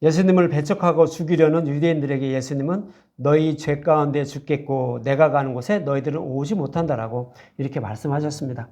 예수님을 배척하고 죽이려는 유대인들에게 예수님은 너희 죄 가운데 죽겠고 내가 가는 곳에 너희들은 오지 못한다라고 이렇게 말씀하셨습니다.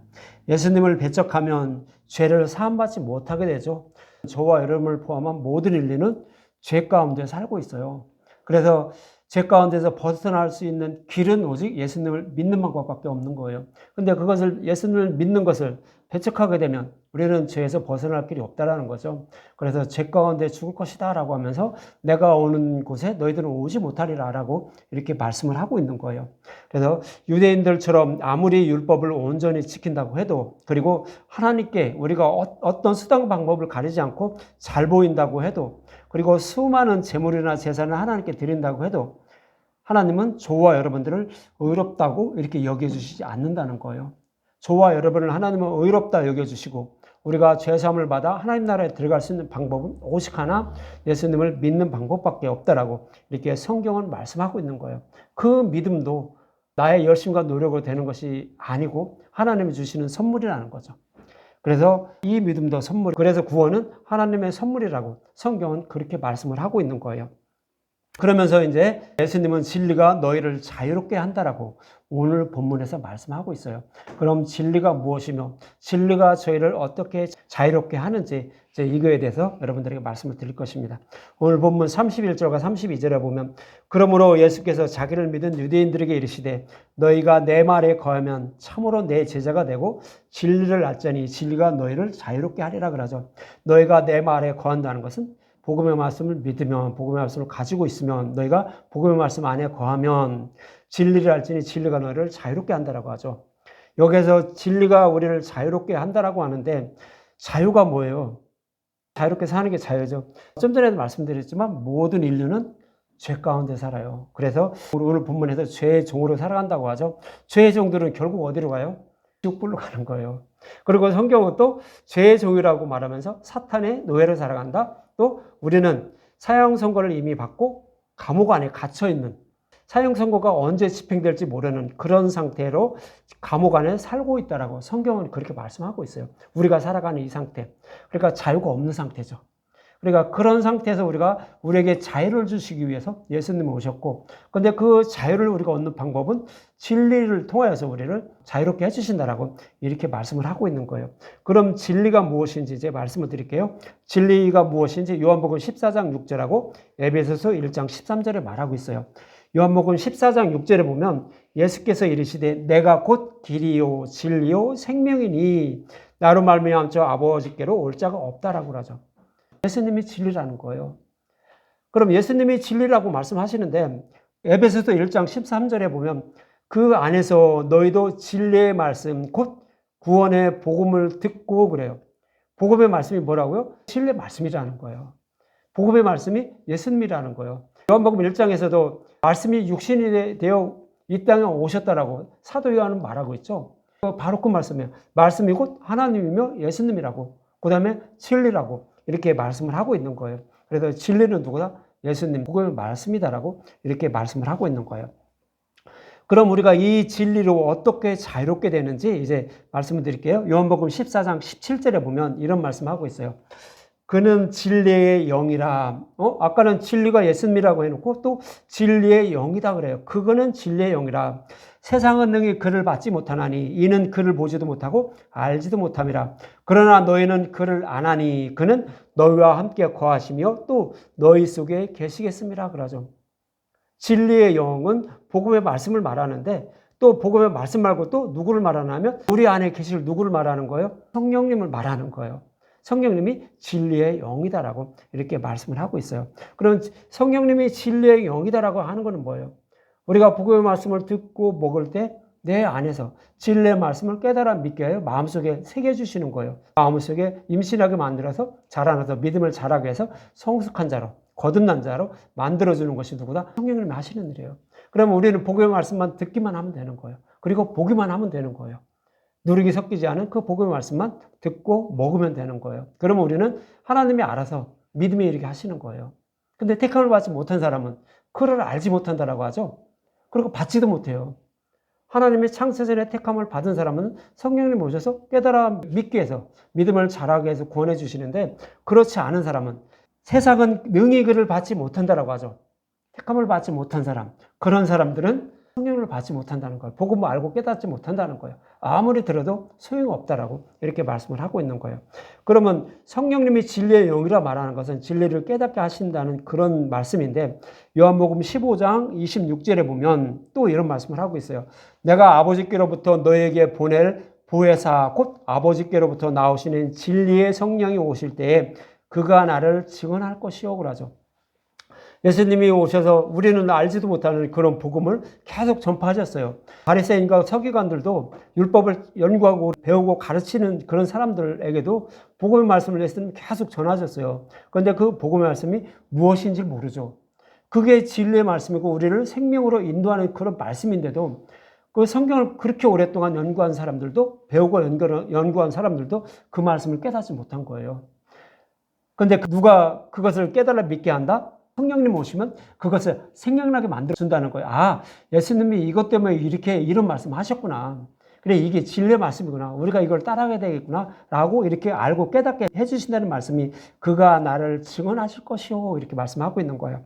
예수님을 배척하면 죄를 사함받지 못하게 되죠. 저와 여러분을 포함한 모든 인류는 죄 가운데 살고 있어요. 그래서 죄 가운데서 벗어날 수 있는 길은 오직 예수님을 믿는 방법밖에 없는 거예요. 근데 그것을 예수님을 믿는 것을 배척하게 되면 우리는 죄에서 벗어날 길이 없다라는 거죠. 그래서 죄 가운데 죽을 것이다 라고 하면서 내가 오는 곳에 너희들은 오지 못하리라 라고 이렇게 말씀을 하고 있는 거예요. 그래서 유대인들처럼 아무리 율법을 온전히 지킨다고 해도, 그리고 하나님께 우리가 어떤 수단 방법을 가리지 않고 잘 보인다고 해도, 그리고 수많은 제물이나 제사를 하나님께 드린다고 해도 하나님은 저와 여러분들을 의롭다고 이렇게 여겨주시지 않는다는 거예요. 저와 여러분을 하나님은 의롭다 여겨주시고 우리가 죄사함을 받아 하나님 나라에 들어갈 수 있는 방법은 오직 하나, 예수님을 믿는 방법밖에 없다라고 이렇게 성경은 말씀하고 있는 거예요. 그 믿음도 나의 열심과 노력으로 되는 것이 아니고 하나님이 주시는 선물이라는 거죠. 그래서 이 믿음도 선물, 그래서 구원은 하나님의 선물이라고 성경은 그렇게 말씀을 하고 있는 거예요. 그러면서 이제 예수님은 진리가 너희를 자유롭게 한다라고 오늘 본문에서 말씀하고 있어요. 그럼 진리가 무엇이며 진리가 저희를 어떻게 자유롭게 하는지 이제 이거에 대해서 여러분들에게 말씀을 드릴 것입니다. 오늘 본문 31절과 32절에 보면 그러므로 예수께서 자기를 믿은 유대인들에게 이르시되 너희가 내 말에 거하면 참으로 내 제자가 되고 진리를 알자니 진리가 너희를 자유롭게 하리라 그러죠. 너희가 내 말에 거한다는 것은 복음의 말씀을 믿으면, 복음의 말씀을 가지고 있으면, 너희가 복음의 말씀 안에 거하면 진리를 알지니 진리가 너희를 자유롭게 한다라고 하죠. 여기서 진리가 우리를 자유롭게 한다라고 하는데 자유가 뭐예요? 자유롭게 사는 게 자유죠. 좀 전에도 말씀드렸지만 모든 인류는 죄 가운데 살아요. 그래서 오늘 본문에서 죄의 종으로 살아간다고 하죠. 죄의 종들은 결국 어디로 가요? 지옥불로 가는 거예요. 그리고 성경은 또 죄의 종이라고 말하면서 사탄의 노예로 살아간다. 또 우리는 사형 선고를 이미 받고 감옥 안에 갇혀 있는, 사형 선고가 언제 집행될지 모르는 그런 상태로 감옥 안에 살고 있다라고 성경은 그렇게 말씀하고 있어요. 우리가 살아가는 이 상태. 그러니까 자유가 없는 상태죠. 그러니까 그런 상태에서 우리에게 자유를 주시기 위해서 예수님이 오셨고, 근데 그 자유를 우리가 얻는 방법은 진리를 통하여서 우리를 자유롭게 해주신다라고 이렇게 말씀을 하고 있는 거예요. 그럼 진리가 무엇인지 이제 말씀을 드릴게요. 진리가 무엇인지 요한복음 14장 6절하고 에베소서 1장 13절에 말하고 있어요. 요한복음 14장 6절에 보면 예수께서 이르시되 내가 곧 길이요 진리요 생명이니 나로 말미암아 저 아버지께로 올 자가 없다라고 그러죠. 예수님이 진리라는 거예요. 그럼 예수님이 진리라고 말씀하시는데 에베소서 1장 13절에 보면 그 안에서 너희도 진리의 말씀 곧 구원의 복음을 듣고 그래요. 복음의 말씀이 뭐라고요? 진리의 말씀이라는 거예요. 복음의 말씀이 예수님이라는 거예요. 요한복음 1장에서도 말씀이 육신이 되어 이 땅에 오셨다라고 사도 요한은 말하고 있죠. 바로 그 말씀이에요. 말씀이 곧 하나님이며 예수님이라고, 그 다음에 진리라고 이렇게 말씀을 하고 있는 거예요. 그래서 진리는 누구다? 예수님, 복음의 말씀이다라고 이렇게 말씀을 하고 있는 거예요. 그럼 우리가 이 진리로 어떻게 자유롭게 되는지 이제 말씀을 드릴게요. 요한복음 14장 17절에 보면 이런 말씀하고 있어요. 그는 진리의 영이라. 아까는 진리가 예수님이라고 해놓고 또 진리의 영이다 그래요. 그거는 진리의 영이라. 세상은 능히 그를 받지 못하나니 이는 그를 보지도 못하고 알지도 못함이라. 그러나 너희는 그를 아나니 그는 너희와 함께 거하시며 또 너희 속에 계시겠습니다 그러죠. 진리의 영은 복음의 말씀을 말하는데 또 복음의 말씀 말고 또 누구를 말하냐면 우리 안에 계실 누구를 말하는 거예요? 성령님을 말하는 거예요. 성령님이 진리의 영이다라고 이렇게 말씀을 하고 있어요. 그럼 성령님이 진리의 영이다라고 하는 것은 뭐예요? 우리가 복음의 말씀을 듣고 먹을 때 내 안에서 진리의 말씀을 깨달아 믿게 하여 마음속에 새겨주시는 거예요. 마음속에 임신하게 만들어서 자라나서 믿음을 자라게 해서 성숙한 자로, 거듭난 자로 만들어주는 것이 누구다? 성령님이 하시는 일이에요. 그러면 우리는 복음의 말씀만 듣기만 하면 되는 거예요. 그리고 보기만 하면 되는 거예요. 누룩이 섞이지 않은 그 복음의 말씀만 듣고 먹으면 되는 거예요. 그러면 우리는 하나님이 알아서 믿음에 이르게 하시는 거예요. 근데 택함을 받지 못한 사람은 그를 알지 못한다라고 하죠. 그리고 받지도 못해요. 하나님의 창세전에 택함을 받은 사람은 성령님 오셔서 깨달아 믿게 해서 믿음을 자라게 해서 구원해 주시는데 그렇지 않은 사람은 세상은 능히 그를 받지 못한다라고 하죠. 택함을 받지 못한 사람, 그런 사람들은 성령을 받지 못한다는 거예요. 복음을 알고 깨닫지 못한다는 거예요. 아무리 들어도 소용없다라고 이렇게 말씀을 하고 있는 거예요. 그러면 성령님이 진리의 영이라 말하는 것은 진리를 깨닫게 하신다는 그런 말씀인데, 요한복음 15장 26절에 보면 또 이런 말씀을 하고 있어요. 내가 아버지께로부터 너에게 보낼 보혜사 곧 아버지께로부터 나오시는 진리의 성령이 오실 때에 그가 나를 증언할 것이요 그러죠. 예수님이 오셔서 우리는 알지도 못하는 그런 복음을 계속 전파하셨어요. 바리새인과 서기관들도 율법을 연구하고 배우고 가르치는 그런 사람들에게도 복음의 말씀을 예수님이 계속 전하셨어요. 그런데 그 복음의 말씀이 무엇인지 모르죠. 그게 진리의 말씀이고 우리를 생명으로 인도하는 그런 말씀인데도 그 성경을 그렇게 오랫동안 연구한 사람들도, 배우고 연구한 사람들도 그 말씀을 깨닫지 못한 거예요. 그런데 누가 그것을 깨달아 믿게 한다? 성령님 오시면 그것을 생각나게 만들어준다는 거예요. 아, 예수님이 이것 때문에 이런 말씀 하셨구나. 그래, 이게 진리의 말씀이구나. 우리가 이걸 따라가야 되겠구나. 라고 이렇게 알고 깨닫게 해주신다는 말씀이 그가 나를 증언하실 것이요. 이렇게 말씀하고 있는 거예요.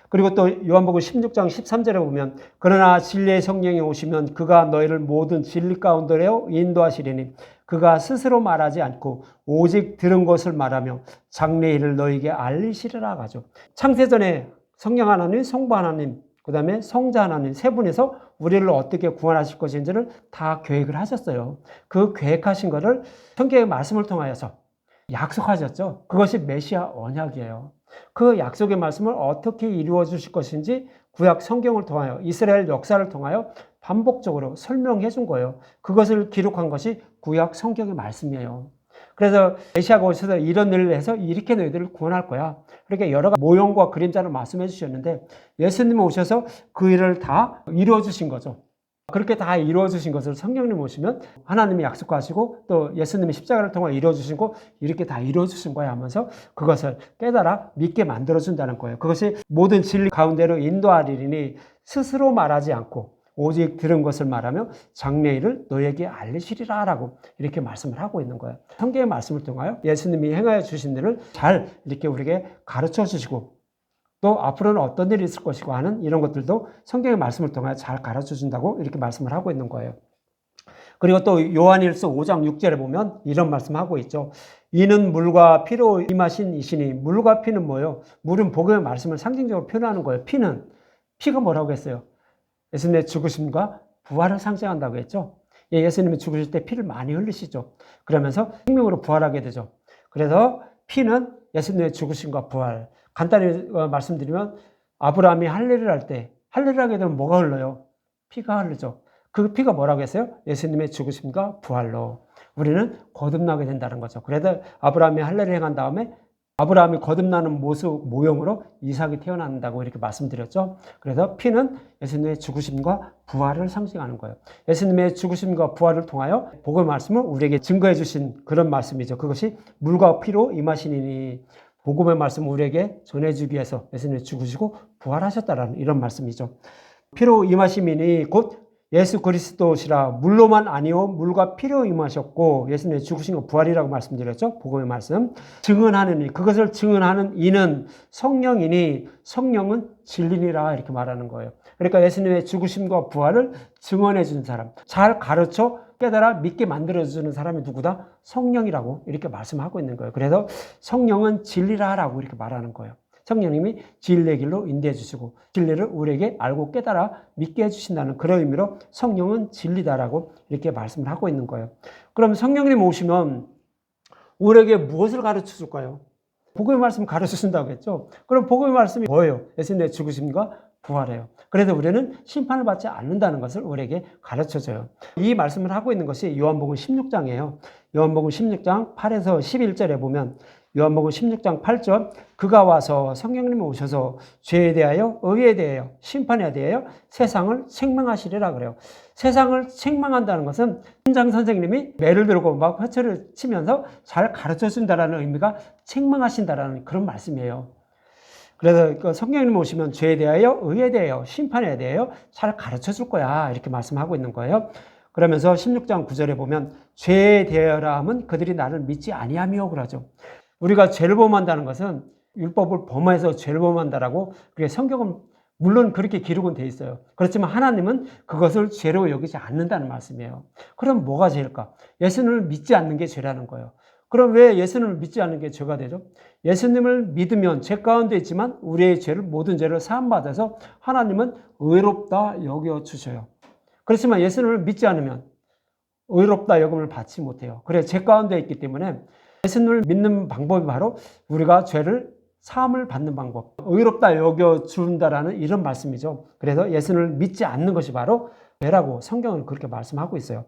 그리고 또 요한복음 16장 13절에 보면 그러나 진리의 성령이 오시면 그가 너희를 모든 진리 가운데로 인도하시리니 그가 스스로 말하지 않고 오직 들은 것을 말하며 장래일을 너희에게 알리시리라 하죠. 창세전에 성령 하나님, 성부 하나님, 그 다음에 성자 하나님 세 분이서 우리를 어떻게 구원하실 것인지를 다 계획을 하셨어요. 그 계획하신 것을 성경의 말씀을 통하여서 약속하셨죠. 그것이 메시아 언약이에요. 그 약속의 말씀을 어떻게 이루어 주실 것인지 구약 성경을 통하여 이스라엘 역사를 통하여 반복적으로 설명해 준 거예요. 그것을 기록한 것이 구약 성경의 말씀이에요. 그래서 메시아가 오셔서 이런 일을 해서 이렇게 너희들을 구원할 거야. 그렇게 여러 가지 모형과 그림자를 말씀해 주셨는데 예수님이 오셔서 그 일을 다 이루어 주신 거죠. 그렇게 다 이루어 주신 것을 성령님 오시면 하나님이 약속하시고 또 예수님이 십자가를 통해 이루어 주시고 이렇게 다 이루어 주신 거야 하면서 그것을 깨달아 믿게 만들어 준다는 거예요. 그것이 모든 진리 가운데로 인도하리니 스스로 말하지 않고 오직 들은 것을 말하며 장래일을 너에게 알리시리라 라고 이렇게 말씀을 하고 있는 거예요. 성경의 말씀을 통하여 예수님이 행하여 주신 일을 잘 이렇게 우리에게 가르쳐 주시고 또 앞으로는 어떤 일이 있을 것이고 하는 이런 것들도 성경의 말씀을 통해 잘 가르쳐 준다고 이렇게 말씀을 하고 있는 거예요. 그리고 또 요한일서 5장 6절에 보면 이런 말씀하고 있죠. 이는 물과 피로 임하신 이시니 물과 피는 뭐예요? 물은 복음의 말씀을 상징적으로 표현하는 거예요. 피가 뭐라고 했어요? 예수님의 죽으심과 부활을 상징한다고 했죠. 예수님이 죽으실 때 피를 많이 흘리시죠. 그러면서 생명으로 부활하게 되죠. 그래서 피는 예수님의 죽으심과 부활. 간단히 말씀드리면 아브라함이 할례를 할 때 할례를 하게 되면 뭐가 흘러요? 피가 흐르죠. 그 피가 뭐라고 했어요? 예수님의 죽으심과 부활로 우리는 거듭나게 된다는 거죠. 그래서 아브라함이 할례를 행한 다음에 아브라함이 거듭나는 모형으로 이삭이 태어난다고 이렇게 말씀드렸죠. 그래서 피는 예수님의 죽으심과 부활을 상징하는 거예요. 예수님의 죽으심과 부활을 통하여 복음의 말씀을 우리에게 증거해 주신 그런 말씀이죠. 그것이 물과 피로 임하시니 복음의 말씀을 우리에게 전해주기 위해서 예수님이 죽으시고 부활하셨다라는 이런 말씀이죠. 피로 임하심이니 곧 예수 그리스도시라 물로만 아니오 물과 피로 임하셨고 예수님의 죽으신 거 부활이라고 말씀드렸죠. 복음의 말씀. 증언하는 이 그것을 증언하는 이는 성령이니 성령은 진리니라 이렇게 말하는 거예요. 그러니까 예수님의 죽으심과 부활을 증언해 주는 사람, 잘 가르쳐 깨달아 믿게 만들어주는 사람이 누구다? 성령이라고 이렇게 말씀하고 있는 거예요. 그래서 성령은 진리라라고 이렇게 말하는 거예요. 성령님이 진리의 길로 인도해 주시고 진리를 우리에게 알고 깨달아 믿게 해주신다는 그런 의미로 성령은 진리다라고 이렇게 말씀을 하고 있는 거예요. 그럼 성령님 오시면 우리에게 무엇을 가르쳐 줄까요? 복음의 말씀 가르쳐 준다고 했죠. 그럼 복음의 말씀이 뭐예요? 예수님의 죽으심과 부활해요. 그래서 우리는 심판을 받지 않는다는 것을 우리에게 가르쳐줘요. 이 말씀을 하고 있는 것이 요한복음 16장이에요. 요한복음 16장 8에서 11절에 보면 요한복음 16장 8절 그가 와서 성령님이 오셔서 죄에 대하여 의에 대하여 심판에 대하여 세상을 책망하시리라 그래요. 세상을 책망한다는 것은 현장 선생님이 매를 들고 막 회초를 치면서 잘 가르쳐 준다라는 의미가 책망하신다라는 그런 말씀이에요. 그래서 성령님 오시면 죄에 대하여 의에 대하여 심판에 대하여 잘 가르쳐 줄 거야 이렇게 말씀하고 있는 거예요. 그러면서 16장 9절에 보면 죄에 대하여라 함은 그들이 나를 믿지 아니하며 그러죠. 우리가 죄를 범한다는 것은 율법을 범해서 죄를 범한다라고 그게 성경은 물론 그렇게 기록은 돼 있어요. 그렇지만 하나님은 그것을 죄로 여기지 않는다는 말씀이에요. 그럼 뭐가 죄일까? 예수님을 믿지 않는 게 죄라는 거예요. 그럼 왜 예수님을 믿지 않는 게 죄가 되죠? 예수님을 믿으면 죄 가운데 있지만 우리의 죄를 모든 죄를 사함받아서 하나님은 의롭다 여겨주셔요. 그렇지만 예수님을 믿지 않으면 의롭다 여김을 받지 못해요. 그래 죄 가운데 있기 때문에 예수님을 믿는 방법이 바로 우리가 죄를 사함을 받는 방법, 의롭다 여겨준다라는 이런 말씀이죠. 그래서 예수님을 믿지 않는 것이 바로 죄라고 성경은 그렇게 말씀하고 있어요.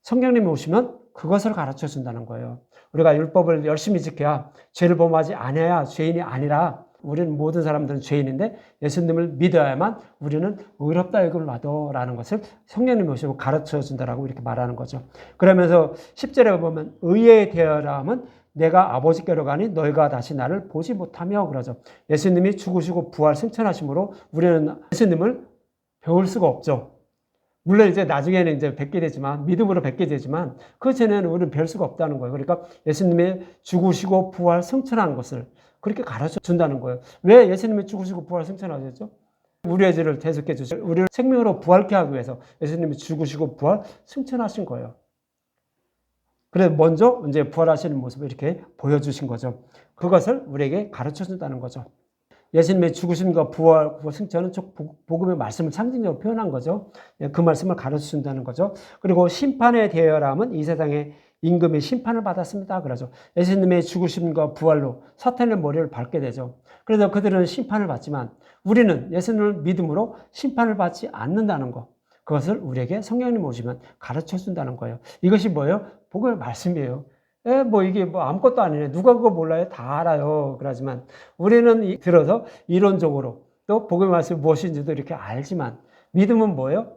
성령님이 오시면 그것을 가르쳐 준다는 거예요. 우리가 율법을 열심히 지켜야 죄를 범하지 않아야 죄인이 아니라 우리는 모든 사람들은 죄인인데 예수님을 믿어야만 우리는 의롭다 여김을 받아라는 것을 성령님이 오시면 가르쳐 준다라고 이렇게 말하는 거죠. 그러면서 10절에 보면 의에 대하라 함은 내가 아버지께로 가니 너희가 다시 나를 보지 못하며 그러죠. 예수님이 죽으시고 부활 승천하심으로 우리는 예수님을 배울 수가 없죠. 물론 이제 나중에는 이제 뵙게 되지만 믿음으로 뵙게 되지만 그 전에는 우리는 뵐 수가 없다는 거예요. 그러니까 예수님이 죽으시고 부활 승천한 것을 그렇게 가르쳐 준다는 거예요. 왜 예수님이 죽으시고 부활 승천하셨죠? 우리의 죄를 대속해 주시고 우리를 생명으로 부활케 하기 위해서 예수님이 죽으시고 부활 승천하신 거예요. 그래서 먼저 이제 부활하시는 모습을 이렇게 보여주신 거죠. 그것을 우리에게 가르쳐 준다는 거죠. 예수님의 죽으심과 부활, 승천은 복음의 말씀을 상징적으로 표현한 거죠. 그 말씀을 가르쳐 준다는 거죠. 그리고 심판에 대여함은 이 세상의 임금이 심판을 받았습니다. 그러죠. 예수님의 죽으심과 부활로 사탄의 머리를 밟게 되죠. 그래서 그들은 심판을 받지만 우리는 예수님을 믿음으로 심판을 받지 않는다는 것. 그것을 우리에게 성령님 오시면 가르쳐 준다는 거예요. 이것이 뭐예요? 복음의 말씀이에요. 이게 아무것도 아니네. 누가 그거 몰라요? 다 알아요. 그러지만 우리는 들어서 이론적으로 또 복음의 말씀이 무엇인지도 이렇게 알지만 믿음은 뭐예요?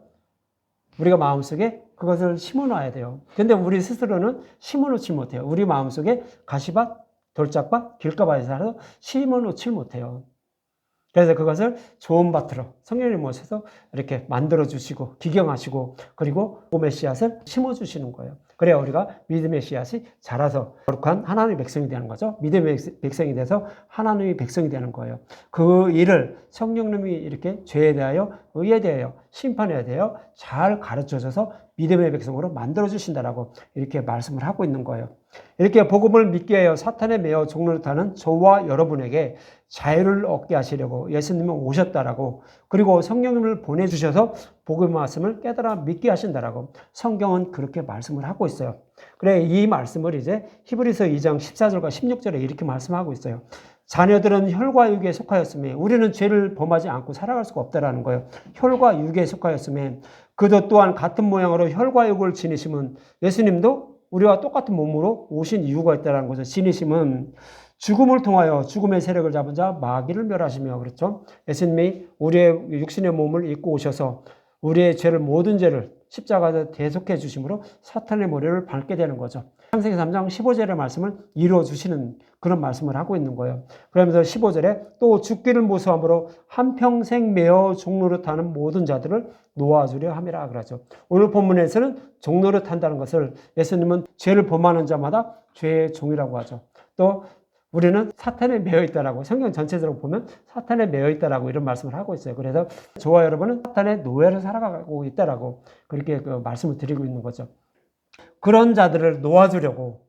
우리가 마음속에 그것을 심어놔야 돼요. 근데 우리 스스로는 심어놓지 못해요. 우리 마음속에 가시밭, 돌짝밭, 길가밭에 살아서 심어놓지 못해요. 그래서 그것을 좋은 밭으로 성령님 모셔서 이렇게 만들어주시고 기경하시고 그리고 복음의 씨앗을 심어주시는 거예요. 그래야 우리가 믿음의 씨앗이 자라서 거룩한 하나님의 백성이 되는 거죠. 믿음의 백성이 돼서 하나님의 백성이 되는 거예요. 그 일을 성령님이 이렇게 죄에 대하여 의에 대하여 심판에 대하여 잘 가르쳐줘서 믿음의 백성으로 만들어주신다라고 이렇게 말씀을 하고 있는 거예요. 이렇게 복음을 믿게 하여 사탄에 매어 종노릇하는 저와 여러분에게 자유를 얻게 하시려고 예수님이 오셨다라고 그리고 성령님을 보내주셔서 복음의 말씀을 깨달아 믿게 하신다라고 성경은 그렇게 말씀을 하고 있어요. 그래 이 말씀을 이제 히브리서 2장 14절과 16절에 이렇게 말씀하고 있어요. 자녀들은 혈과 육에 속하였으며 우리는 죄를 범하지 않고 살아갈 수가 없다라는 거예요. 혈과 육에 속하였으며 그도 또한 같은 모양으로 혈과 육을 지니심은 예수님도 우리와 똑같은 몸으로 오신 이유가 있다는 것을 지니심은 죽음을 통하여 죽음의 세력을 잡은 자 마귀를 멸하시며 그렇죠. 예수님이 우리의 육신의 몸을 입고 오셔서 우리의 죄를 모든 죄를 십자가에서 대속해 주심으로 사탄의 머리를 밟게 되는 거죠. 창세기 3장 15절의 말씀을 이루어 주시는 그런 말씀을 하고 있는 거예요. 그러면서 15절에 또 죽기를 무서함으로 한평생 매어 종노릇하는 모든 자들을 놓아주려 함이라 그러죠. 오늘 본문에서는 종노릇한다는 것을 예수님은 죄를 범하는 자마다 죄의 종이라고 하죠. 또 우리는 사탄에 매여 있다라고 성경 전체적으로 보면 사탄에 매여 있다라고 이런 말씀을 하고 있어요. 그래서 저와 여러분은 사탄의 노예를 살아가고 있다라고 그렇게 그 말씀을 드리고 있는 거죠. 그런 자들을 놓아주려고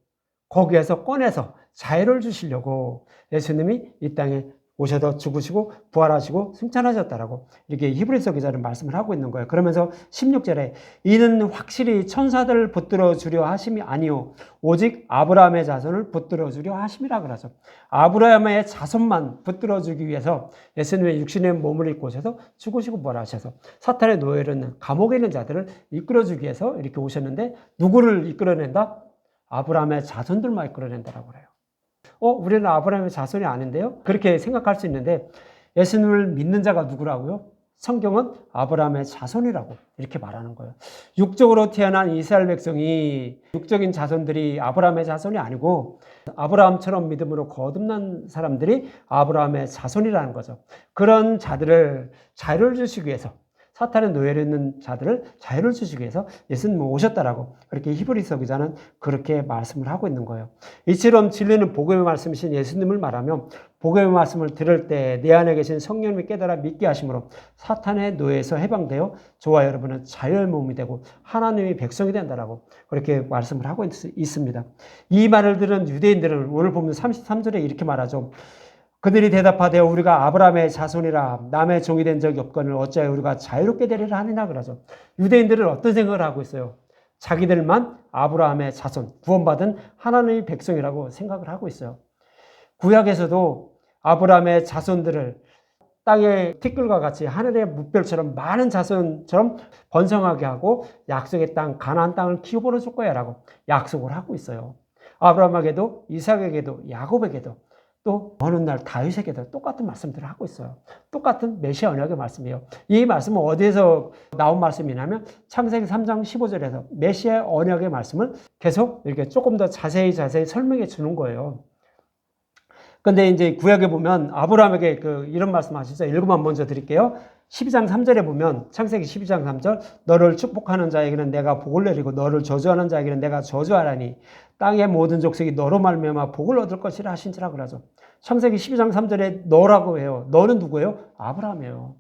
거기에서 꺼내서 자유를 주시려고 예수님이 이 땅에 오셔서 죽으시고 부활하시고 승천하셨다라고 이렇게 히브리서 기자는 말씀을 하고 있는 거예요. 그러면서 16절에 이는 확실히 천사들을 붙들어 주려 하심이 아니요 오직 아브라함의 자손을 붙들어 주려 하심이라 그러죠. 아브라함의 자손만 붙들어 주기 위해서 예수님의 육신의 몸을 입고 오셔서 죽으시고 부활하셔서 사탄의 노예로 있는 감옥에 있는 자들을 이끌어 주기 위해서 이렇게 오셨는데 누구를 이끌어낸다? 아브라함의 자손들만 이끌어낸다라고 그래요. 우리는 아브라함의 자손이 아닌데요? 그렇게 생각할 수 있는데 예수님을 믿는 자가 누구라고요? 성경은 아브라함의 자손이라고 이렇게 말하는 거예요. 육적으로 태어난 이스라엘 백성이 육적인 자손들이 아브라함의 자손이 아니고 아브라함처럼 믿음으로 거듭난 사람들이 아브라함의 자손이라는 거죠. 그런 자들을 자유를 주시기 위해서 사탄의 노예로 있는 자들을 자유를 주시기 위해서 예수님은 오셨다라고 그렇게 히브리서 기자는 그렇게 말씀을 하고 있는 거예요. 이처럼 진리는 복음의 말씀이신 예수님을 말하며 복음의 말씀을 들을 때 내 안에 계신 성령님이 깨달아 믿게 하심으로 사탄의 노예에서 해방되어 저와 여러분은 자유의 몸이 되고 하나님의 백성이 된다라고 그렇게 말씀을 하고 있습니다. 이 말을 들은 유대인들은 오늘 보면 33절에 이렇게 말하죠. 그들이 대답하되 우리가 아브라함의 자손이라 남의 종이 된 적이 없거늘 어찌하여 우리가 자유롭게 되리라 하느냐 그러죠. 유대인들은 어떤 생각을 하고 있어요? 자기들만 아브라함의 자손, 구원받은 하나님의 백성이라고 생각을 하고 있어요. 구약에서도 아브라함의 자손들을 땅의 티끌과 같이 하늘의 뭇별처럼 많은 자손처럼 번성하게 하고 약속의 땅 가나안 땅을 기업으로 줄 거야 라고 약속을 하고 있어요. 아브라함에게도 이삭에게도 야곱에게도 또 어느 날 다윗에게도 똑같은 말씀들을 하고 있어요. 똑같은 메시아 언약의 말씀이에요. 이 말씀은 어디에서 나온 말씀이냐면 창세기 3장 15절에서 메시아 언약의 말씀을 계속 이렇게 조금 더 자세히 설명해 주는 거예요. 근데 이제 구약에 보면 아브라함에게 이런 말씀 하시죠. 읽어만 먼저 드릴게요. 12장 3절에 보면 창세기 12장 3절 너를 축복하는 자에게는 내가 복을 내리고 너를 저주하는 자에게는 내가 저주하라니 땅의 모든 족속이 너로 말미암아 복을 얻을 것이라 하신지라 그러죠. 창세기 12장 3절에 너라고 해요. 너는 누구예요? 아브라함이에요.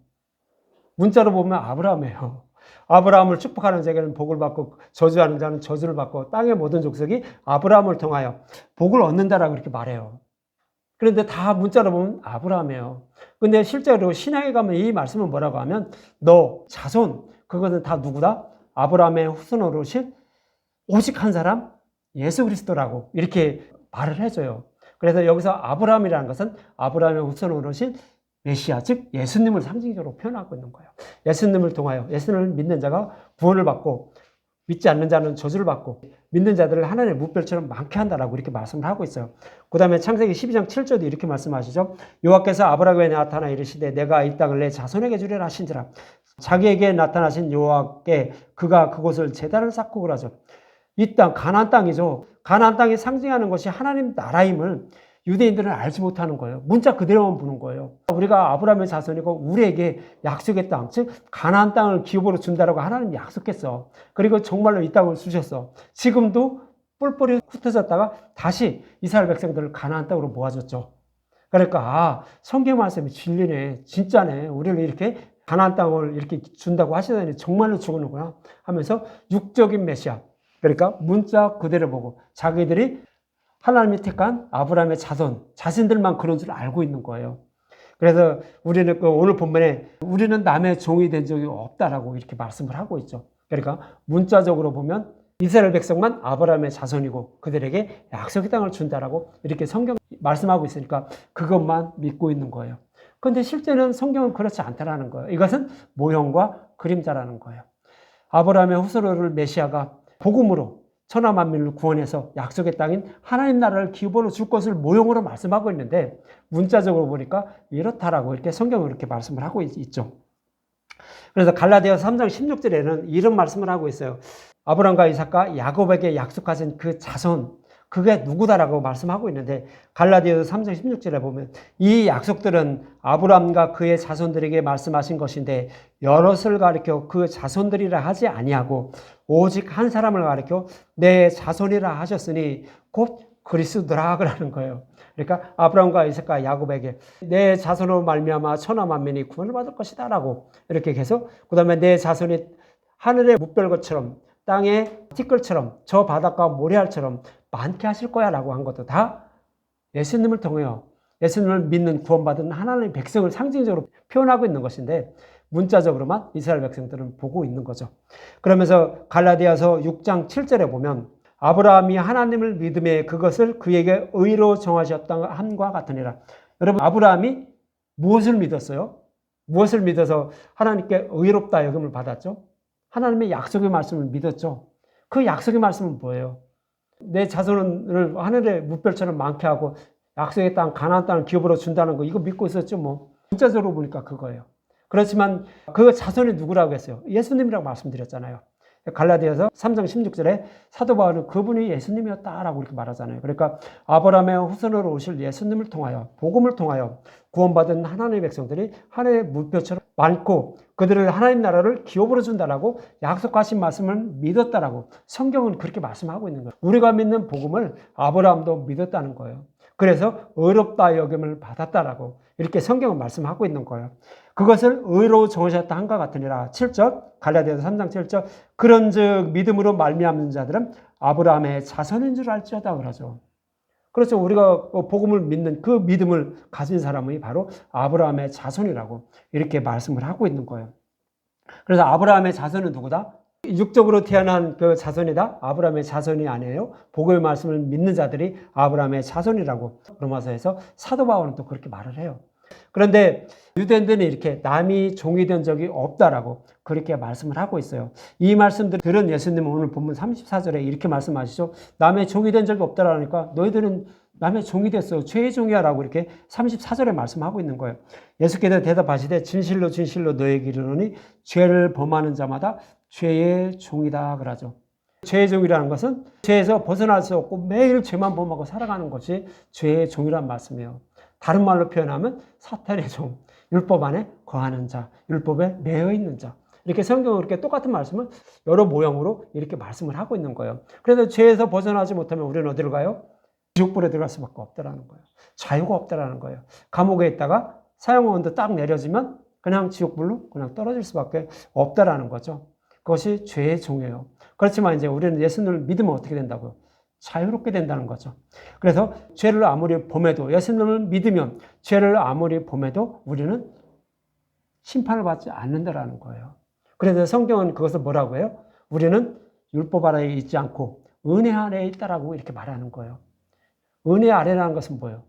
문자로 보면 아브라함이에요. 아브라함을 축복하는 자에게는 복을 받고 저주하는 자는 저주를 받고 땅의 모든 족속이 아브라함을 통하여 복을 얻는다라고 이렇게 말해요. 그런데 다 문자로 보면 아브라함이에요. 근데 실제로 신약에 가면 이 말씀은 뭐라고 하면 너 자손 그것은 다 누구다? 아브라함의 후손으로 오신 오직 한 사람 예수 그리스도라고 이렇게 말을 해줘요. 그래서 여기서 아브라함이라는 것은 아브라함의 후손으로 오신 메시아 즉 예수님을 상징적으로 표현하고 있는 거예요. 예수님을 통하여 예수님을 믿는 자가 구원을 받고 믿지 않는 자는 저주를 받고 믿는 자들을 하나님의 뭇별처럼 많게 한다라고 이렇게 말씀을 하고 있어요. 그 다음에 창세기 12장 7절도 이렇게 말씀하시죠. 여호와께서 아브라함에게 나타나 이르시되 내가 이 땅을 내 자손에게 주리라 하신지라. 자기에게 나타나신 여호와께 그가 그곳을 제단을 쌓고 그러죠. 이 땅 가나안 땅이죠. 가나안 땅이 상징하는 것이 하나님 나라임을 유대인들은 알지 못하는 거예요. 문자 그대로만 보는 거예요. 우리가 아브라함의 자손이고 우리에게 약속의 땅, 즉 가나안 땅을 기업으로 준다라고 하나님 약속했어. 그리고 정말로 이 땅을 주셨어. 지금도 뿔뿔이 흩어졌다가 다시 이스라엘 백성들을 가나안 땅으로 모아줬죠. 그러니까 성경 말씀이 진리네, 진짜네. 우리를 이렇게 가나안 땅을 이렇게 준다고 하시다니 정말로 죽는구나 하면서 육적인 메시아. 그러니까 문자 그대로 보고 자기들이 하나님이 택한 아브라함의 자손, 자신들만 그런 줄 알고 있는 거예요. 그래서 우리는 오늘 본문에 우리는 남의 종이 된 적이 없다라고 이렇게 말씀을 하고 있죠. 그러니까 문자적으로 보면 이스라엘 백성만 아브라함의 자손이고 그들에게 약속의 땅을 준다라고 이렇게 성경 말씀하고 있으니까 그것만 믿고 있는 거예요. 그런데 실제는 성경은 그렇지 않다라는 거예요. 이것은 모형과 그림자라는 거예요. 아브라함의 후손을 메시아가 복음으로 천하 만민을 구원해서 약속의 땅인 하나님 나라를 기업으로 줄 것을 모형으로 말씀하고 있는데 문자적으로 보니까 이렇다라고 이렇게 성경은 이렇게 말씀을 하고 있죠. 그래서 갈라디아서 3장 16절에는 이런 말씀을 하고 있어요. 아브라함과 이삭과 야곱에게 약속하신 그 자손 그게 누구다라고 말씀하고 있는데 갈라디아서 3장 16절에 보면 이 약속들은 아브라함과 그의 자손들에게 말씀하신 것인데 여럿을 가리켜 그 자손들이라 하지 아니하고 오직 한 사람을 가리켜 내 자손이라 하셨으니 곧 그리스도라 그러는 거예요. 그러니까 아브라함과 이삭과 야곱에게 내 자손으로 말미암아 천하 만민이 구원을 받을 것이다 라고 이렇게 계속 그 다음에 내 자손이 하늘의 뭇별것처럼 땅의 티끌처럼 저 바닷가 모래알처럼 많게 하실 거야 라고 한 것도 다 예수님을 통해요. 예수님을 믿는 구원받은 하나님의 백성을 상징적으로 표현하고 있는 것인데 문자적으로만 이스라엘 백성들은 보고 있는 거죠. 그러면서 갈라디아서 6장 7절에 보면 아브라함이 하나님을 믿음에 그것을 그에게 의로 정하셨다 함과 같으니라. 여러분 아브라함이 무엇을 믿었어요? 무엇을 믿어서 하나님께 의롭다 여김을 받았죠? 하나님의 약속의 말씀을 믿었죠. 그 약속의 말씀은 뭐예요? 내 자손을 하늘의 뭇별처럼 많게 하고 약속의 땅 가나안 땅을 기업으로 준다는 거 이거 믿고 있었죠. 뭐 문자적으로 보니까 그거예요. 그렇지만 그 자손이 누구라고 했어요? 예수님이라고 말씀드렸잖아요. 갈라디아서 3장 16절에 사도 바울은 그분이 예수님이었다라고 이렇게 말하잖아요. 그러니까 아브라함의 후손으로 오실 예수님을 통하여 복음을 통하여 구원받은 하나님의 백성들이 하늘의 뭇별처럼 많고 그들을 하나님 나라를 기업으로 준다라고 약속하신 말씀을 믿었다라고 성경은 그렇게 말씀하고 있는 거예요. 우리가 믿는 복음을 아브라함도 믿었다는 거예요. 그래서 의롭다 여김을 받았다라고 이렇게 성경은 말씀하고 있는 거예요. 그것을 의로 정하셨다 한것 같으니라. 7절 갈라디아서 3장 7절 그런즉 믿음으로 말미암는 자들은 아브라함의 자손인 줄 알지어다 그러죠. 그렇죠. 우리가 복음을 믿는 그 믿음을 가진 사람이 바로 아브라함의 자손이라고 이렇게 말씀을 하고 있는 거예요. 그래서 아브라함의 자손은 누구다? 육적으로 태어난 그 자손이다? 아브라함의 자손이 아니에요. 복음의 말씀을 믿는 자들이 아브라함의 자손이라고 로마서에서 사도 바울은 또 그렇게 말을 해요. 그런데 유대인들은 이렇게 남이 종이 된 적이 없다라고 그렇게 말씀을 하고 있어요. 이 말씀들을 들은 예수님은 오늘 본문 34절에 이렇게 말씀하시죠. 남의 종이 된 적이 없다라니까 너희들은 남의 종이 됐어. 죄의 종이야 라고 이렇게 34절에 말씀하고 있는 거예요. 예수께서 대답하시되 진실로 진실로 너희에게 이르노니 죄를 범하는 자마다 죄의 종이다 그러죠. 죄의 종이라는 것은 죄에서 벗어날 수 없고 매일 죄만 범하고 살아가는 것이 죄의 종이란 말씀이에요. 다른 말로 표현하면 사탄의 종, 율법 안에 거하는 자, 율법에 매여 있는 자. 이렇게 성경은 이렇게 똑같은 말씀을 여러 모형으로 이렇게 말씀을 하고 있는 거예요. 그래서 죄에서 벗어나지 못하면 우리는 어디로 가요? 지옥불에 들어갈 수밖에 없다라는 거예요. 자유가 없다라는 거예요. 감옥에 있다가 사형원도 딱 내려지면 그냥 지옥불로 그냥 떨어질 수밖에 없다라는 거죠. 그것이 죄의 종이에요. 그렇지만 이제 우리는 예수님을 믿으면 어떻게 된다고요? 자유롭게 된다는 거죠. 그래서 죄를 아무리 범해도 예수님을 믿으면 죄를 아무리 범해도 우리는 심판을 받지 않는다라는 거예요. 그래서 성경은 그것을 뭐라고 해요? 우리는 율법 아래에 있지 않고 은혜 아래에 있다라고 이렇게 말하는 거예요. 은혜 아래라는 것은 뭐예요?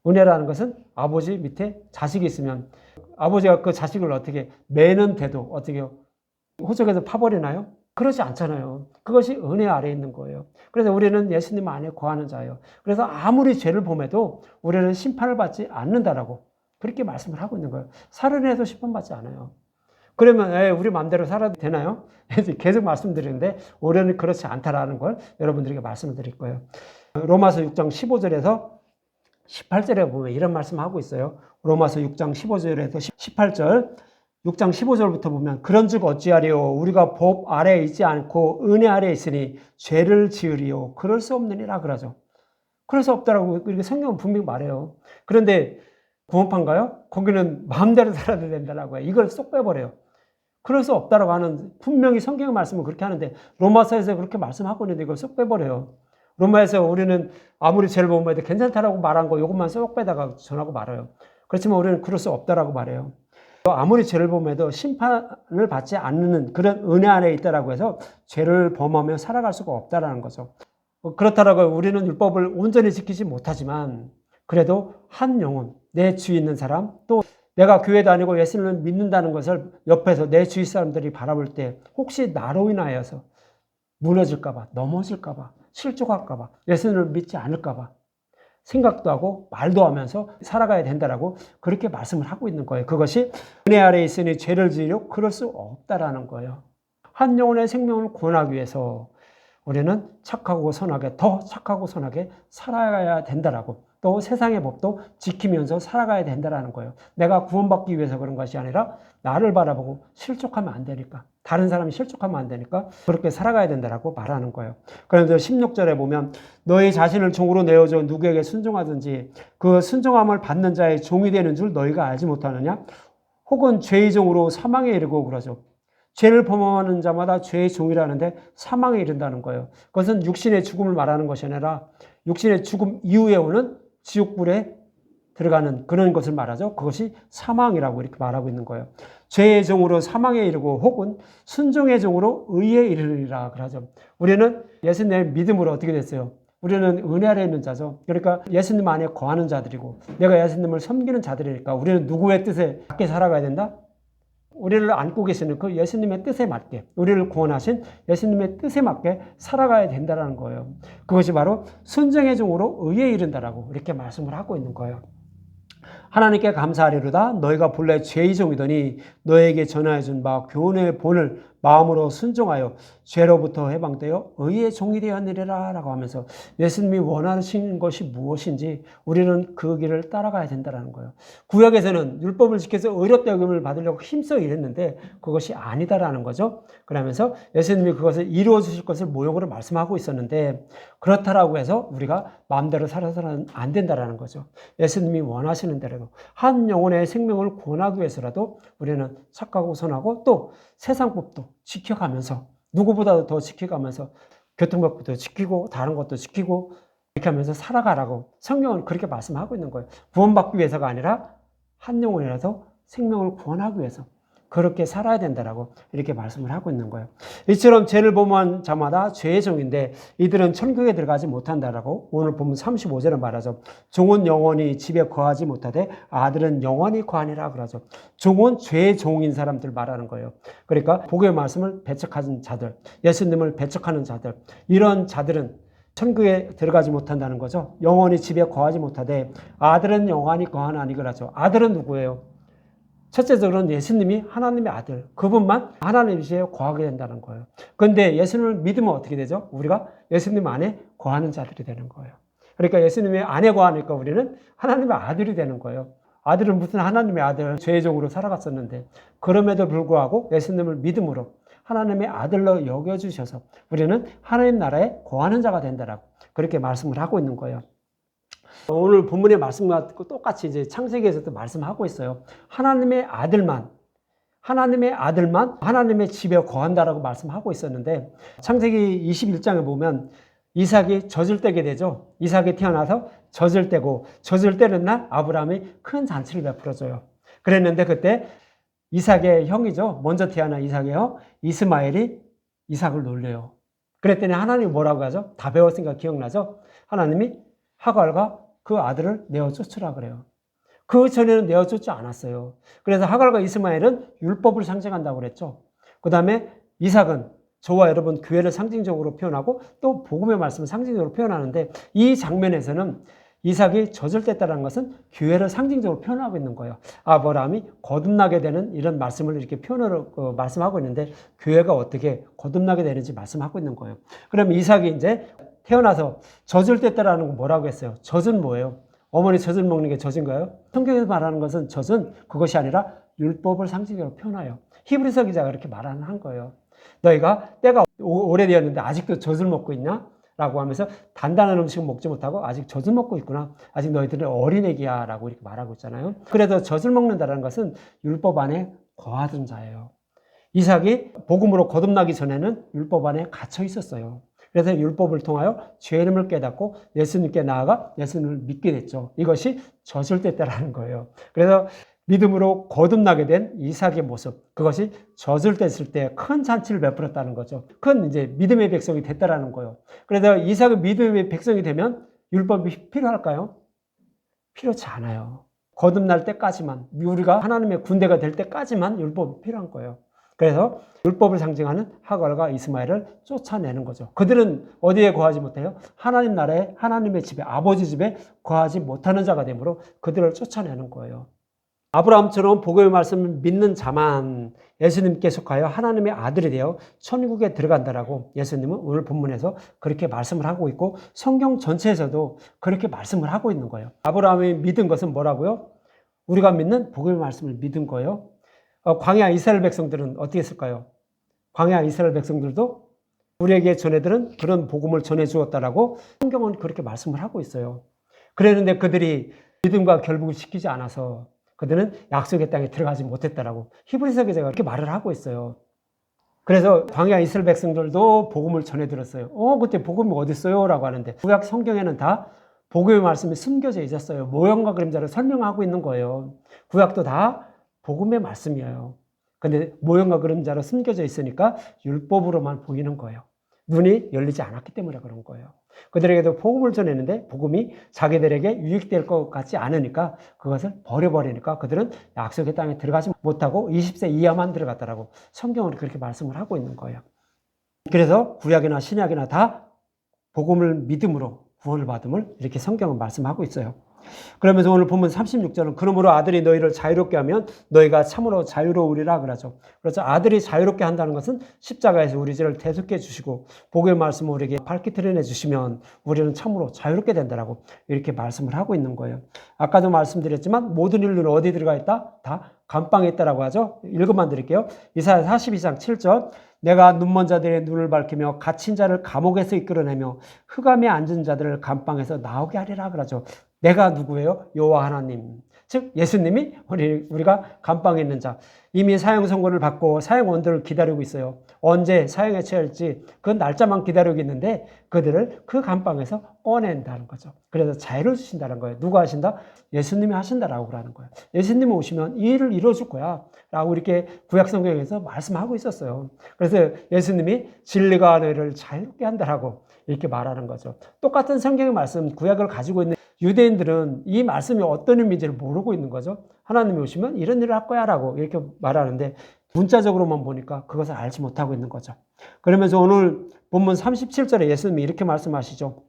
은혜라는 것은 아버지 밑에 자식이 있으면 아버지가 그 자식을 어떻게 매는데도 어떻게 호적에서 파버리나요? 그러지 않잖아요. 그것이 은혜 아래에 있는 거예요. 그래서 우리는 예수님 안에 거하는 자예요. 그래서 아무리 죄를 범해도 우리는 심판을 받지 않는다라고 그렇게 말씀을 하고 있는 거예요. 살인해도 심판받지 않아요. 그러면 우리 마음대로 살아도 되나요? 계속 말씀드리는데 올해는 그렇지 않다라는 걸 여러분들에게 말씀을 드릴 거예요. 로마서 6장 15절에서 18절에 보면 이런 말씀하고 있어요. 로마서 6장 15절에서 18절 6장 15절부터 보면 그런즉 어찌하리요 우리가 법 아래에 있지 않고 은혜 아래에 있으니 죄를 지으리요 그럴 수 없느니라 그러죠. 그럴 수 없다라고 이렇게 성경은 분명히 말해요. 그런데 구원파인가요? 거기는 마음대로 살아야 된다라고 해요. 이걸 쏙 빼버려요. 그럴 수 없다라고 하는 분명히 성경 말씀은 그렇게 하는데 로마서에서 그렇게 말씀하고 있는데 이걸 쏙 빼버려요. 로마에서 우리는 아무리 죄를 범해도 괜찮다라고 말한 거 이것만 쏙 빼다가 전하고 말아요. 그렇지만 우리는 그럴 수 없다라고 말해요. 아무리 죄를 범해도 심판을 받지 않는 그런 은혜 안에 있다라고 해서 죄를 범하며 살아갈 수가 없다라는 거죠. 그렇다라고 우리는 율법을 온전히 지키지 못하지만 그래도 한 영혼, 내 주위에 있는 사람, 또 내가 교회 다니고 예수님을 믿는다는 것을 옆에서 내 주위 사람들이 바라볼 때 혹시 나로 인하여서 무너질까봐, 넘어질까봐, 실족할까봐, 예수님을 믿지 않을까봐 생각도 하고 말도 하면서 살아가야 된다라고 그렇게 말씀을 하고 있는 거예요. 그것이 은혜 아래에 있으니 죄를 지으려 그럴 수 없다라는 거예요. 한 영혼의 생명을 구원하기 위해서 우리는 착하고 선하게, 더 착하고 선하게 살아가야 된다라고 또 세상의 법도 지키면서 살아가야 된다라는 거예요. 내가 구원받기 위해서 그런 것이 아니라 나를 바라보고 실족하면 안 되니까, 다른 사람이 실족하면 안 되니까 그렇게 살아가야 된다라고 말하는 거예요. 그런데 16절에 보면 너희 자신을 종으로 내어줘 누구에게 순종하든지 그 순종함을 받는 자의 종이 되는 줄 너희가 알지 못하느냐? 혹은 죄의 종으로 사망에 이르고 그러죠. 죄를 범하는 자마다 죄의 종이라는데 사망에 이른다는 거예요. 그것은 육신의 죽음을 말하는 것이 아니라 육신의 죽음 이후에 오는 지옥불에 들어가는 그런 것을 말하죠. 그것이 사망이라고 이렇게 말하고 있는 거예요. 죄의 종으로 사망에 이르고 혹은 순종의 종으로 의에 이르리라 그러죠. 우리는 예수님의 믿음으로 어떻게 됐어요? 우리는 은혜 아래에 있는 자죠. 그러니까 예수님 안에 거하는 자들이고 내가 예수님을 섬기는 자들이니까 우리는 누구의 뜻에 맞게 살아가야 된다? 우리를 안고 계시는 그 예수님의 뜻에 맞게, 우리를 구원하신 예수님의 뜻에 맞게 살아가야 된다는 거예요. 그것이 바로 순종의 종으로 의에 이른다라고 이렇게 말씀을 하고 있는 거예요. 하나님께 감사하리로다. 너희가 본래 죄의 종이더니 너에게 전하여 준 바 교훈의 본을 마음으로 순종하여 죄로부터 해방되어 의의 종이 되었느니라 라고 하면서 예수님이 원하시는 것이 무엇인지 우리는 그 길을 따라가야 된다는 거예요. 구약에서는 율법을 지켜서 의롭다 여김을 받으려고 힘써 일했는데 그것이 아니다라는 거죠. 그러면서 예수님이 그것을 이루어 주실 것을 모형으로 말씀하고 있었는데 그렇다라고 해서 우리가 마음대로 살아서는 안 된다라는 거죠. 예수님이 원하시는 대로 한 영혼의 생명을 구원하기 위해서라도 우리는 착하고 선하고 또 세상법도 지켜가면서 누구보다도 더 지켜가면서 교통법도 지키고 다른 것도 지키고 이렇게 하면서 살아가라고 성경은 그렇게 말씀하고 있는 거예요. 구원받기 위해서가 아니라 한 영혼이라도 생명을 구원하기 위해서 그렇게 살아야 된다라고 이렇게 말씀을 하고 있는 거예요. 이처럼 죄를 범한 자마다 죄의 종인데 이들은 천국에 들어가지 못한다라고 오늘 보면 35절에 말하죠. 종은 영원히 집에 거하지 못하되 아들은 영원히 거하니라 그러죠. 종은 죄의 종인 사람들 말하는 거예요. 그러니까 복의 말씀을 배척하는 자들, 예수님을 배척하는 자들, 이런 자들은 천국에 들어가지 못한다는 거죠. 영원히 집에 거하지 못하되 아들은 영원히 거하나니 그러죠. 아들은 누구예요? 첫째적으로는 예수님이 하나님의 아들, 그분만 하나님 시에 거하게 된다는 거예요. 그런데 예수님을 믿으면 어떻게 되죠? 우리가 예수님 안에 거하는 자들이 되는 거예요. 그러니까 예수님의 안에 거하니까 우리는 하나님의 아들이 되는 거예요. 아들은 무슨 하나님의 아들, 죄의 종으로 살아갔었는데 그럼에도 불구하고 예수님을 믿음으로 하나님의 아들로 여겨주셔서 우리는 하나님 나라에 거하는 자가 된다라고 그렇게 말씀을 하고 있는 거예요. 오늘 본문의 말씀과 똑같이 이제 창세기에서도 말씀하고 있어요. 하나님의 아들만 하나님의 집에 거한다라고 말씀하고 있었는데 창세기 21장에 보면 이삭이 젖을 떼게 되죠. 이삭이 태어나서 젖을 떼고 젖을 떼는 날 아브라함이 큰 잔치를 베풀어줘요. 그랬는데 그때 이삭의 형이죠. 먼저 태어난 이삭이요. 이스마엘이 이삭을 놀려요. 그랬더니 하나님이 뭐라고 하죠? 다 배웠으니까 기억나죠? 하나님이 하갈과 그 아들을 내어 쫓으라 그래요. 그 전에는 내어 쫓지 않았어요. 그래서 하갈과 이스마엘은 율법을 상징한다고 그랬죠. 그 다음에 이삭은 저와 여러분 교회를 상징적으로 표현하고 또 복음의 말씀을 상징적으로 표현하는데 이 장면에서는 이삭이 젖을 뗐다는 것은 교회를 상징적으로 표현하고 있는 거예요. 아브라함이 거듭나게 되는 이런 말씀을 이렇게 표현으로 말씀하고 있는데 교회가 어떻게 거듭나게 되는지 말씀하고 있는 거예요. 그럼 이삭이 이제 태어나서 젖을 뗐다라는 건 뭐라고 했어요? 젖은 뭐예요? 어머니 젖을 먹는 게 젖인가요? 성경에서 말하는 것은 젖은 그것이 아니라 율법을 상징적으로 표현해요. 히브리서 기자가 그렇게 말하는 거예요. 너희가 때가 오래되었는데 아직도 젖을 먹고 있냐? 라고 하면서 단단한 음식은 먹지 못하고 아직 젖을 먹고 있구나. 아직 너희들은 어린애기야 라고 이렇게 말하고 있잖아요. 그래서 젖을 먹는다는 것은 율법 안에 거하던 자예요. 이삭이 복음으로 거듭나기 전에는 율법 안에 갇혀 있었어요. 그래서 율법을 통하여 죄 이름을 깨닫고 예수님께 나아가 예수님을 믿게 됐죠. 이것이 젖을 뗐다라는 거예요. 그래서 믿음으로 거듭나게 된 이삭의 모습, 그것이 젖을 뗐을 때 큰 잔치를 베풀었다는 거죠. 큰 이제 믿음의 백성이 됐다라는 거예요. 그래서 이삭의 믿음의 백성이 되면 율법이 필요할까요? 필요치 않아요. 거듭날 때까지만, 우리가 하나님의 군대가 될 때까지만 율법이 필요한 거예요. 그래서 율법을 상징하는 하갈과 이스마엘을 쫓아내는 거죠. 그들은 어디에 거하지 못해요? 하나님 나라에, 하나님의 집에, 아버지 집에 거하지 못하는 자가 되므로 그들을 쫓아내는 거예요. 아브라함처럼 복음의 말씀을 믿는 자만 예수님께 속하여 하나님의 아들이 되어 천국에 들어간다라고 예수님은 오늘 본문에서 그렇게 말씀을 하고 있고 성경 전체에서도 그렇게 말씀을 하고 있는 거예요. 아브라함이 믿은 것은 뭐라고요? 우리가 믿는 복음의 말씀을 믿은 거예요. 광야 이스라엘 백성들은 어떻게 했을까요? 광야 이스라엘 백성들도 우리에게 전해들은 그런 복음을 전해 주었다라고 성경은 그렇게 말씀을 하고 있어요. 그랬는데 그들이 믿음과 결복을 시키지 않아서 그들은 약속의 땅에 들어가지 못했다라고 히브리서 기자가 그렇게 말을 하고 있어요. 그래서 광야 이스라엘 백성들도 복음을 전해 들었어요. 그때 복음이 어디 있어요? 라고 하는데 구약 성경에는 다 복음의 말씀이 숨겨져 있었어요. 모형과 그림자를 설명하고 있는 거예요. 구약도 다 복음의 말씀이에요. 근데 모형과 그림자로 숨겨져 있으니까 율법으로만 보이는 거예요. 눈이 열리지 않았기 때문에 그런 거예요. 그들에게도 복음을 전했는데 복음이 자기들에게 유익될 것 같지 않으니까 그것을 버려버리니까 그들은 약속의 땅에 들어가지 못하고 20세 이하만 들어갔다라고 성경은 그렇게 말씀을 하고 있는 거예요. 그래서 구약이나 신약이나 다 복음을 믿음으로 구원을 받음을 이렇게 성경은 말씀하고 있어요. 그러면서 오늘 본문 36절은 그러므로 아들이 너희를 자유롭게 하면 너희가 참으로 자유로우리라 그러죠. 그래서 아들이 자유롭게 한다는 것은 십자가에서 우리 죄를 대속해 주시고 복의 말씀을 우리에게 밝게 드러내 주시면 우리는 참으로 자유롭게 된다라고 이렇게 말씀을 하고 있는 거예요. 아까도 말씀드렸지만 모든 인류는 어디 들어가 있다? 다 감방에 있다라고 하죠. 읽어만 드릴게요. 이사야 42장 7절 내가 눈먼 자들의 눈을 밝히며 갇힌 자를 감옥에서 이끌어내며 흑암에 앉은 자들을 감방에서 나오게 하리라 그러죠. 내가 누구예요? 여호와 하나님. 즉 예수님이 우리가 감방에 있는 자. 이미 사형 선고를 받고 사형 원들을 기다리고 있어요. 언제 사형에 처할지 그 날짜만 기다리고 있는데 그들을 그 감방에서 꺼낸다는 거죠. 그래서 자유를 주신다는 거예요. 누가 하신다? 예수님이 하신다라고 그러는 거예요. 예수님이 오시면 이 일을 이뤄줄 거야 라고 이렇게 구약 성경에서 말씀하고 있었어요. 그래서 예수님이 진리가 너희를 자유롭게 한다라고 이렇게 말하는 거죠. 똑같은 성경의 말씀, 구약을 가지고 있는 유대인들은 이 말씀이 어떤 의미인지를 모르고 있는 거죠. 하나님이 오시면 이런 일을 할 거야 라고 이렇게 말하는데 문자적으로만 보니까 그것을 알지 못하고 있는 거죠. 그러면서 오늘 본문 37절에 예수님이 이렇게 말씀하시죠.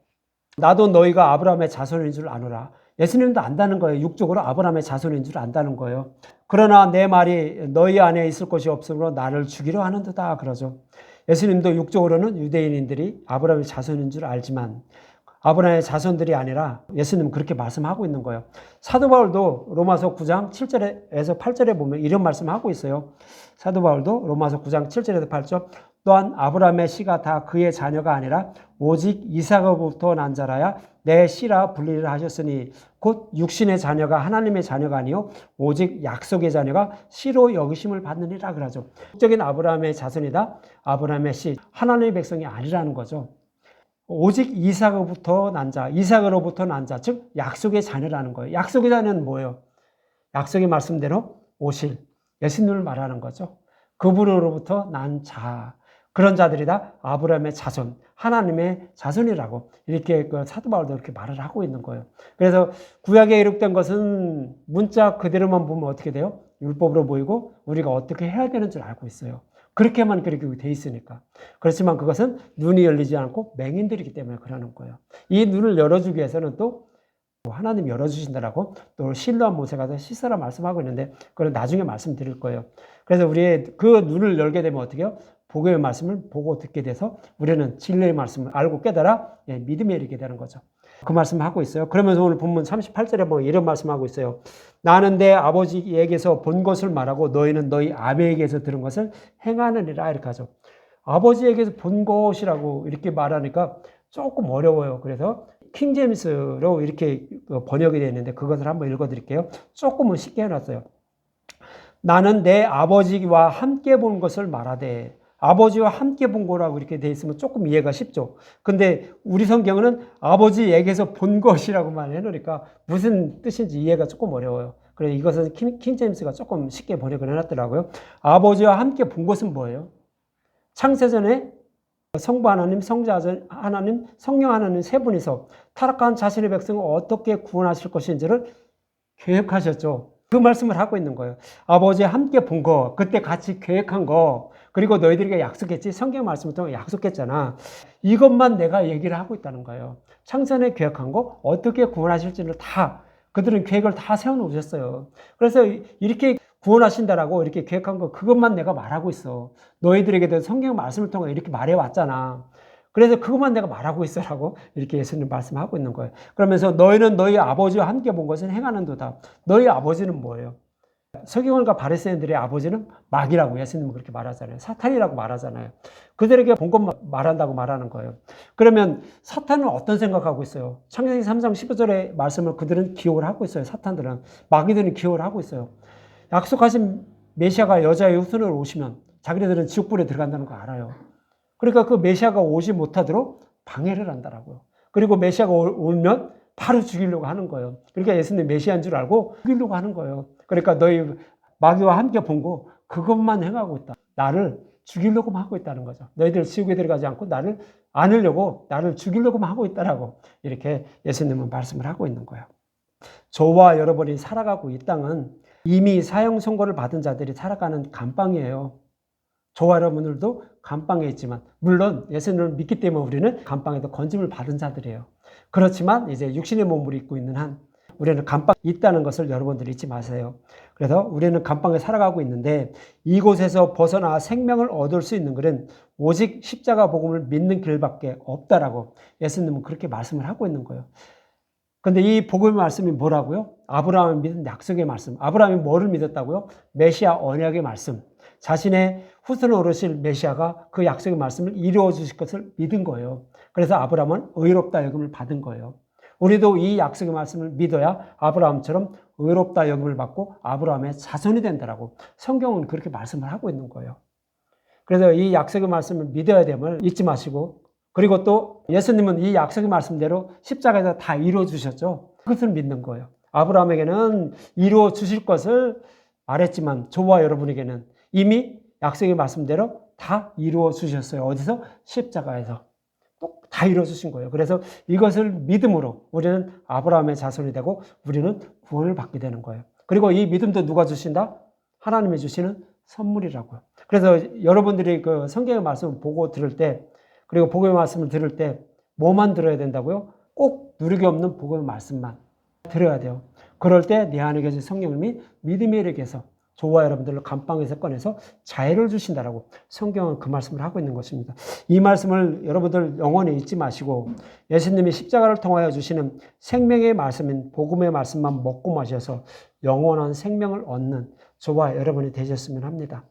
나도 너희가 아브라함의 자손인 줄 아노라. 예수님도 안다는 거예요. 육적으로 아브라함의 자손인 줄 안다는 거예요. 그러나 내 말이 너희 안에 있을 것이 없으므로 나를 죽이려 하는도다 그러죠. 예수님도 육적으로는 유대인들이 아브라함의 자손인 줄 알지만 아브라함의 자손들이 아니라 예수님은 그렇게 말씀하고 있는 거예요. 사도 바울도 로마서 9장 7절에서 8절에 보면 이런 말씀하고 있어요. 사도 바울도 로마서 9장 7절에서 8절 또한 아브라함의 씨가 다 그의 자녀가 아니라 오직 이삭으로부터 난 자라야 내 씨라 불리를 하셨으니 곧 육신의 자녀가 하나님의 자녀가 아니요 오직 약속의 자녀가 씨로 여기심을 받느니라 그러죠. 적인 아브라함의 자손이다. 아브라함의 씨, 하나님의 백성이 아니라는 거죠. 오직 이삭으로부터 난 자, 이삭으로부터 난 자, 즉 약속의 자녀라는 거예요. 약속의 자녀는 뭐예요? 약속의 말씀대로 오실 예수님을 말하는 거죠. 그분으로부터 난 자, 그런 자들이다 아브라함의 자손, 하나님의 자손이라고 이렇게 사도 바울도 이렇게 말을 하고 있는 거예요. 그래서 구약에 기록된 것은 문자 그대로만 보면 어떻게 돼요? 율법으로 보이고 우리가 어떻게 해야 되는 줄 알고 있어요. 그렇게만 그렇게 돼 있으니까. 그렇지만 그것은 눈이 열리지 않고 맹인들이기 때문에 그러는 거예요. 이 눈을 열어주기 위해서는 또 하나님이 열어주신다라고 또 실로암 모세가 시스라 말씀하고 있는데 그건 나중에 말씀드릴 거예요. 그래서 우리의 그 눈을 열게 되면 어떻게 해요? 복음의 말씀을 보고 듣게 돼서 우리는 진리의 말씀을 알고 깨달아 믿음에 이르게 되는 거죠. 그 말씀을 하고 있어요. 그러면서 오늘 본문 38절에 보면 이런 말씀하고 있어요. 나는 내 아버지에게서 본 것을 말하고 너희는 너희 아버지에게서 들은 것을 행하느니라 이렇게 하죠. 아버지에게서 본 것이라고 이렇게 말하니까 조금 어려워요. 그래서 킹제임스로 이렇게 번역이 되어 있는데 그것을 한번 읽어드릴게요. 조금은 쉽게 해놨어요. 나는 내 아버지와 함께 본 것을 말하되 아버지와 함께 본 거라고 이렇게 돼 있으면 조금 이해가 쉽죠. 근데 우리 성경은 아버지에게서 본 것이라고만 해놓으니까 무슨 뜻인지 이해가 조금 어려워요. 그래서 이것은 킹제임스가 조금 쉽게 번역을 해놨더라고요. 아버지와 함께 본 것은 뭐예요? 창세전에 성부 하나님, 성자 하나님, 성령 하나님 세 분이서 타락한 자신의 백성을 어떻게 구원하실 것인지를 계획하셨죠. 그 말씀을 하고 있는 거예요. 아버지와 함께 본 거, 그때 같이 계획한 거, 그리고 너희들에게 약속했지. 성경 말씀을 통해 약속했잖아. 이것만 내가 얘기를 하고 있다는 거예요. 창세전에 계획한 거, 어떻게 구원하실지를 다 그들은 계획을 다 세워놓으셨어요. 그래서 이렇게 구원하신다라고 이렇게 계획한 거 그것만 내가 말하고 있어. 너희들에게도 성경 말씀을 통해 이렇게 말해왔잖아. 그래서 그것만 내가 말하고 있어라고 이렇게 예수님 말씀하고 있는 거예요. 그러면서 너희는 너희 아버지와 함께 본 것은 행하는도다. 너희 아버지는 뭐예요? 서기관과 바리새인들의 아버지는 마귀라고 예수님은 그렇게 말하잖아요. 사탄이라고 말하잖아요. 그들에게 본 것만 말한다고 말하는 거예요. 그러면 사탄은 어떤 생각하고 있어요? 창세기 3장 15절의 말씀을 그들은 기억을 하고 있어요. 사탄들은. 마귀들은 기억을 하고 있어요. 약속하신 메시아가 여자의 후손으로 오시면 자기네들은 지옥불에 들어간다는 거 알아요. 그러니까 그 메시아가 오지 못하도록 방해를 한다라고요. 그리고 메시아가 오면 바로 죽이려고 하는 거예요. 그러니까 예수님 메시아인 줄 알고 죽이려고 하는 거예요. 그러니까 너희 마귀와 함께 본 거 그것만 행하고 있다. 나를 죽이려고만 하고 있다는 거죠. 너희들 지옥에 들어가지 않고 나를 안으려고 나를 죽이려고만 하고 있다라고 이렇게 예수님은 말씀을 하고 있는 거예요. 저와 여러분이 살아가고 이 땅은 이미 사형 선고를 받은 자들이 살아가는 감방이에요. 저와 여러분들도 감방에 있지만 물론 예수님을 믿기 때문에 우리는 감방에도 건짐을 받은 자들이에요. 그렇지만 이제 육신의 몸을 입고 있는 한 우리는 감방에 있다는 것을 여러분들이 잊지 마세요. 그래서 우리는 감방에 살아가고 있는데 이곳에서 벗어나 생명을 얻을 수 있는 것은 오직 십자가 복음을 믿는 길밖에 없다라고 예수님은 그렇게 말씀을 하고 있는 거예요. 근데 이 복음의 말씀이 뭐라고요? 아브라함이 믿은 약속의 말씀. 아브라함이 뭐를 믿었다고요? 메시아 언약의 말씀. 자신의 후손을 오르실 메시아가 그 약속의 말씀을 이루어 주실 것을 믿은 거예요. 그래서 아브라함은 의롭다 여김을 받은 거예요. 우리도 이 약속의 말씀을 믿어야 아브라함처럼 의롭다 여김을 받고 아브라함의 자손이 된다라고 성경은 그렇게 말씀을 하고 있는 거예요. 그래서 이 약속의 말씀을 믿어야 됨을 잊지 마시고, 그리고 또 예수님은 이 약속의 말씀대로 십자가에서 다 이루어 주셨죠. 그것을 믿는 거예요. 아브라함에게는 이루어 주실 것을 말했지만 저와 여러분에게는 이미 약속의 말씀대로 다 이루어 주셨어요. 어디서? 십자가에서. 또 다 이루어 주신 거예요. 그래서 이것을 믿음으로 우리는 아브라함의 자손이 되고 우리는 구원을 받게 되는 거예요. 그리고 이 믿음도 누가 주신다? 하나님이 주시는 선물이라고요. 그래서 여러분들이 그 성경의 말씀을 보고 들을 때, 그리고 복음의 말씀을 들을 때 뭐만 들어야 된다고요? 꼭 누르기 없는 복음의 말씀만 들어야 돼요. 그럴 때 내 안에 계신 성령님이 믿음에 이르게서 저와 여러분들을 감방에서 꺼내서 자유를 주신다라고 성경은 그 말씀을 하고 있는 것입니다. 이 말씀을 여러분들 영원히 잊지 마시고 예수님이 십자가를 통하여 주시는 생명의 말씀인 복음의 말씀만 먹고 마셔서 영원한 생명을 얻는 저와 여러분이 되셨으면 합니다.